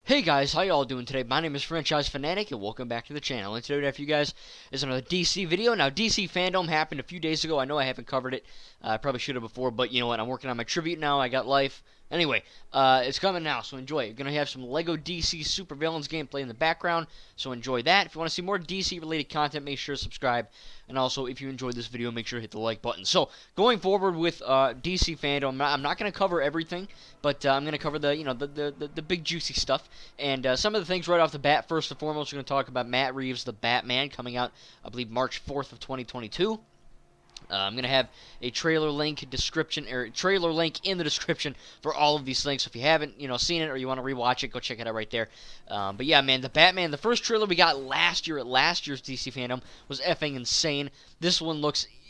Hey guys, how y'all doing today? My name is Franchise Fanatic, and welcome back to the channel. And today what I have for you guys is another DC video. Now, DC Fandome happened a few days ago. I know I haven't covered it. I probably should have before, but you know what? I'm working on my tribute now. I got life. Anyway, it's coming now, so enjoy. You're going to have some LEGO DC Supervillains gameplay in the background, so enjoy that. If you want to see more DC-related content, make sure to subscribe. And also, if you enjoyed this video, make sure to hit the like button. So, going forward with DC Fandome, I'm not going to cover everything, but I'm going to cover the big juicy stuff. And some of the things right off the bat. First and foremost, we're going to talk about Matt Reeves' The Batman coming out, I believe, March 4th of 2022. I'm going to have a trailer link in the description for all of these things. So if you haven't, seen it or you want to rewatch it, go check it out right there. But yeah, man, the Batman, the first trailer we got last year at last year's DC Fandom was effing insane. This one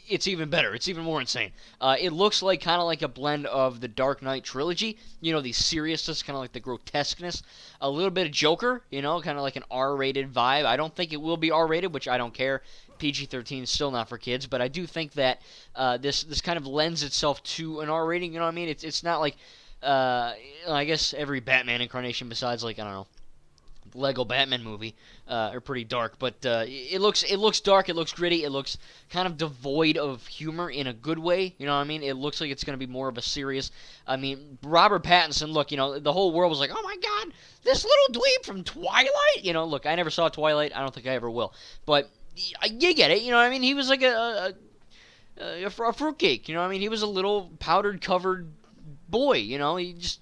it's even better. It's even more insane. It looks like kind of like a blend of the Dark Knight trilogy. The seriousness, kind of like the grotesqueness. A little bit of Joker, kind of like an R-rated vibe. I don't think it will be R-rated, which I don't care. PG-13 is still not for kids, but I do think that this kind of lends itself to an R rating. You know what I mean? It's not like I guess every Batman incarnation besides I don't know, the Lego Batman movie are pretty dark, but it looks dark, it looks gritty, it looks kind of devoid of humor in a good way. You know what I mean? It looks like it's going to be more of a serious. I mean, Robert Pattinson. Look, the whole world was like, "Oh my God, this little dweeb from Twilight." Look, I never saw Twilight. I don't think I ever will, but you get it. You know what I mean? He was like a fruitcake. You know what I mean? He was a little powdered covered boy. He just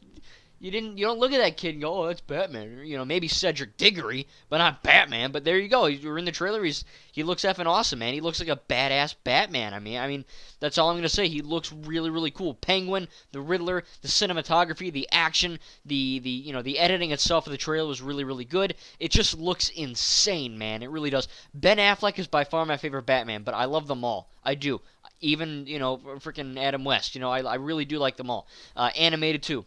you don't look at that kid and go, "Oh, that's Batman." Maybe Cedric Diggory, but not Batman. But there you go. You're in the trailer. He looks effing awesome, man. He looks like a badass Batman. I mean, that's all I'm gonna say. He looks really, really cool. Penguin, the Riddler, the cinematography, the action, the editing itself of the trailer was really, really good. It just looks insane, man. It really does. Ben Affleck is by far my favorite Batman, but I love them all. I do. Even freaking Adam West. I really do like them all. Animated too.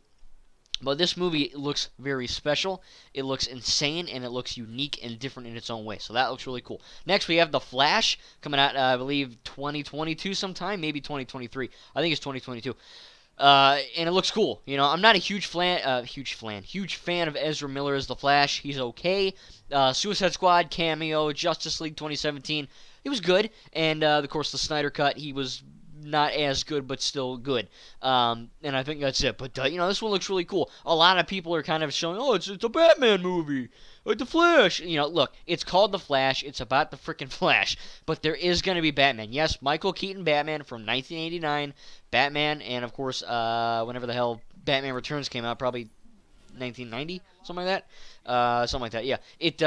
But this movie looks very special, it looks insane, and it looks unique and different in its own way. So that looks really cool. Next, we have The Flash coming out, I believe, 2022 sometime, maybe 2023. I think it's 2022. And it looks cool. I'm not a huge fan of Ezra Miller as The Flash. He's okay. Suicide Squad cameo, Justice League 2017. He was good. And, of course, the Snyder Cut, he was not as good, but still good. And I think that's it. But, this one looks really cool. A lot of people are kind of showing, "Oh, it's a Batman movie. Like The Flash." Look, it's called The Flash. It's about the freaking Flash. But there is going to be Batman. Yes, Michael Keaton Batman from 1989. Batman, and, of course, whenever the hell Batman Returns came out, probably 1990, something like that. Something like that, yeah. It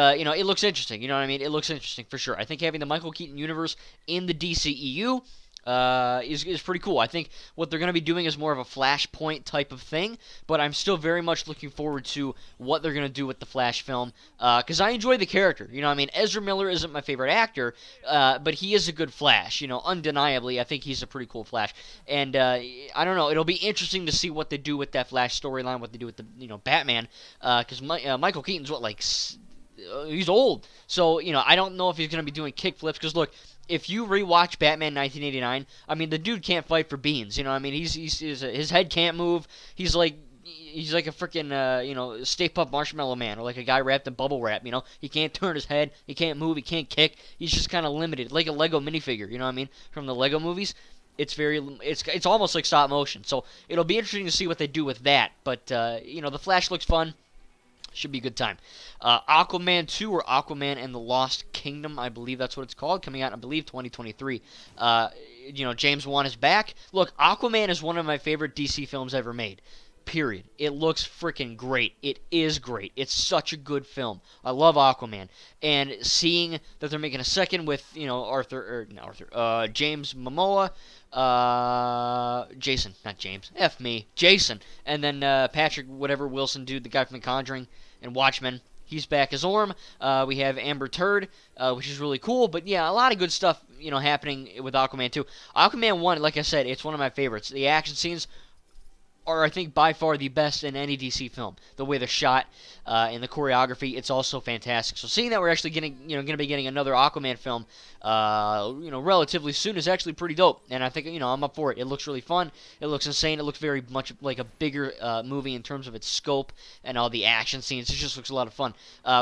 looks interesting. You know what I mean? It looks interesting for sure. I think having the Michael Keaton universe in the DCEU is pretty cool. I think what they're going to be doing is more of a Flashpoint type of thing, but I'm still very much looking forward to what they're going to do with the Flash film, because I enjoy the character. Ezra Miller isn't my favorite actor, but he is a good Flash. Undeniably, I think he's a pretty cool Flash, and I don't know. It'll be interesting to see what they do with that Flash storyline, what they do with the Batman, because Michael Keaton's he's old, so I don't know if he's going to be doing kick flips. Because look, if you rewatch Batman 1989, I mean, the dude can't fight for beans. His head can't move. He's like a freaking Stay Puft Marshmallow Man, or like a guy wrapped in bubble wrap. He can't turn his head. He can't move. He can't kick. He's just kind of limited, like a Lego minifigure. You know what I mean? From the Lego movies. It's almost like stop motion. So it'll be interesting to see what they do with that. But the Flash looks fun. Should be a good time. Aquaman 2, or Aquaman and the Lost Kingdom, I believe that's what it's called, coming out, I believe, 2023. James Wan is back. Look, Aquaman is one of my favorite DC films ever made. Period. It looks freaking great. It is great. It's such a good film. I love Aquaman. And seeing that they're making a second with, James Momoa, Jason, not James, F me, Jason, and then Patrick, whatever Wilson dude, the guy from The Conjuring and Watchmen, he's back as Orm. We have Amber Turd, which is really cool, but yeah, a lot of good stuff, happening with Aquaman 2. Aquaman 1, like I said, it's one of my favorites. The action scenes, are, I think, by far the best in any DC film. The way they're shot and the choreography, it's also fantastic. So seeing that we're actually getting, going to be getting another Aquaman film, relatively soon is actually pretty dope. And I think, I'm up for it. It looks really fun. It looks insane. It looks very much like a bigger movie in terms of its scope and all the action scenes. It just looks a lot of fun.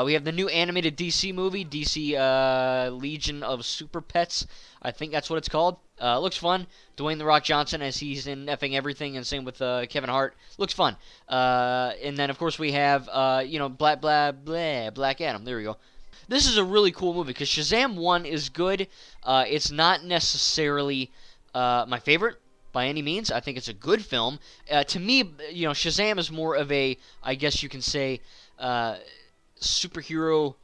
We have the new animated DC movie, DC Legion of Super Pets. I think that's what it's called. Looks fun. Dwayne The Rock Johnson as he's in effing everything, and same with Kevin Hart. Looks fun. And then, of course, we have, Black Adam. There we go. This is a really cool movie because Shazam 1 is good. It's not necessarily my favorite by any means. I think it's a good film. To me, Shazam is more of a, I guess you can say, superhero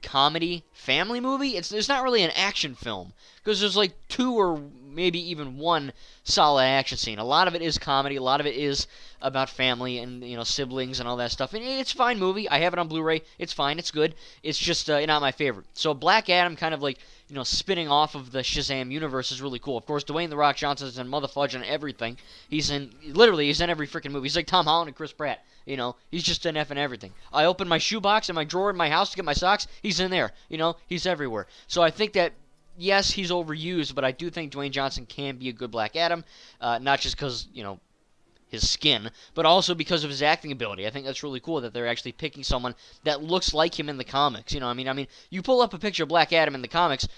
comedy family movie. It's not really an action film because there's like 2 or maybe even 1 solid action scene. A lot of it is comedy. A lot of it is about family and siblings and all that stuff. And it's a fine movie. I have it on Blu-ray. It's fine. It's good. It's just not my favorite. So Black Adam, kind of like spinning off of the Shazam universe, is really cool. Of course, Dwayne The Rock Johnson is in motherfudge and everything. He's in every freaking movie. He's like Tom Holland and Chris Pratt. He's just in effing everything. I open my shoebox in my drawer in my house to get my socks. He's in there. He's everywhere. So I think that, yes, he's overused, but I do think Dwayne Johnson can be a good Black Adam, not just because, his skin, but also because of his acting ability. I think that's really cool that they're actually picking someone that looks like him in the comics. I mean, you pull up a picture of Black Adam in the comics,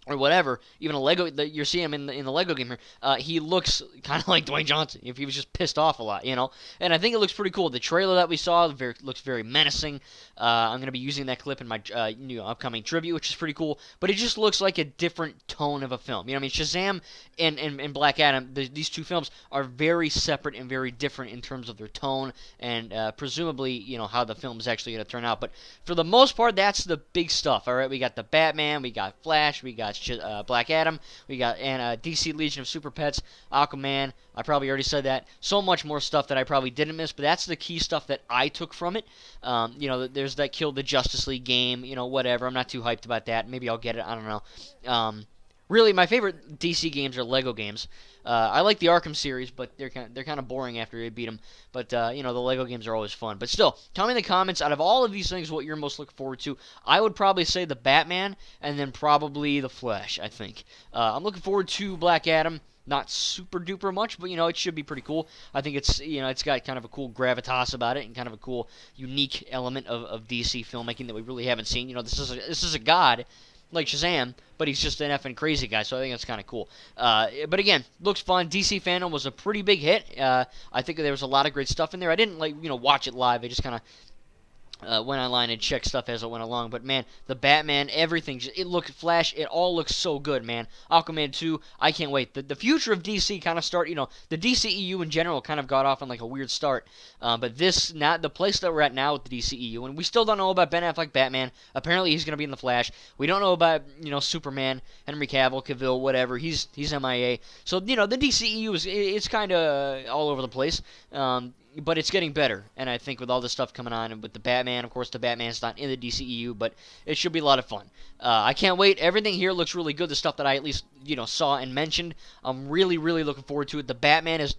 or whatever, even a Lego, you're seeing him in the Lego game here, he looks kind of like Dwayne Johnson if he was just pissed off a lot, and I think it looks pretty cool. The trailer that we saw looks very menacing. I'm going to be using that clip in my upcoming tribute, which is pretty cool, but it just looks like a different tone of a film. Shazam and Black Adam, these 2 films are very separate and very different in terms of their tone and presumably, how the film is actually going to turn out, but for the most part, that's the big stuff, all right? We got the Batman, we got Flash, we got Black Adam, we got DC Legion of Super Pets, Aquaman. I probably already said that. So much more stuff that I probably didn't miss, but that's the key stuff that I took from it. There's that Kill the Justice League game, whatever. I'm not too hyped about that. Maybe I'll get it. I don't know. Really, my favorite DC games are Lego games. I like the Arkham series, but they're kind of boring after you beat them. But the Lego games are always fun. But still, tell me in the comments, out of all of these things, what you're most looking forward to. I would probably say the Batman, and then probably the Flash, I think. I'm looking forward to Black Adam. Not super duper much, but it should be pretty cool. I think it's got kind of a cool gravitas about it, and kind of a cool, unique element of DC filmmaking that we really haven't seen. This is a god like Shazam, but he's just an effing crazy guy, so I think that's kind of cool. But again, looks fun. DC Fandom was a pretty big hit. I think there was a lot of great stuff in there. I didn't watch it live. I just kind of went online and checked stuff as it went along. But man, the Batman, everything, Flash, it all looks so good, man. Aquaman 2, I can't wait. The future of DC kind of the DCEU in general kind of got off on like a weird start. But the place that we're at now with the DCEU, and we still don't know about Ben Affleck Batman. Apparently he's going to be in the Flash. We don't know about, Superman, Henry Cavill, whatever. He's MIA. So, the DCEU it's kind of all over the place. But it's getting better, and I think with all this stuff coming on, and with the Batman, of course, the Batman's not in the DCEU, but it should be a lot of fun. I can't wait. Everything here looks really good. The stuff that I at least, saw and mentioned, I'm really, really looking forward to it. The Batman is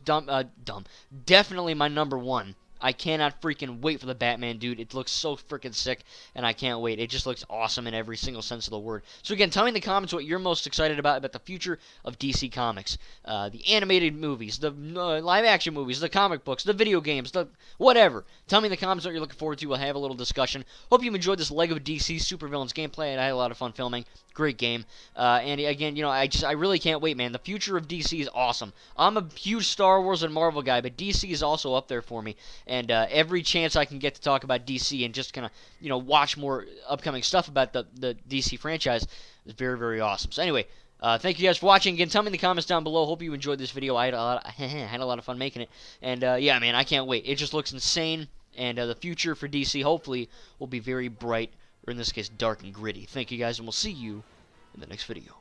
definitely my number 1. I cannot freaking wait for the Batman, dude. It looks so freaking sick, and I can't wait. It just looks awesome in every single sense of the word. So again, tell me in the comments what you're most excited about the future of DC Comics. The animated movies, the live-action movies, the comic books, the video games, the whatever. Tell me in the comments what you're looking forward to. We'll have a little discussion. Hope you enjoyed this Lego DC Supervillains gameplay, and I had a lot of fun filming. Great game. And again, I really can't wait, man. The future of DC is awesome. I'm a huge Star Wars and Marvel guy, but DC is also up there for me. And every chance I can get to talk about DC and just kind of, watch more upcoming stuff about the DC franchise is very, very awesome. So anyway, thank you guys for watching. Again, tell me in the comments down below. Hope you enjoyed this video. I had a lot of fun making it. And yeah, man, I can't wait. It just looks insane. And the future for DC, hopefully, will be very bright, or in this case, dark and gritty. Thank you guys, and we'll see you in the next video.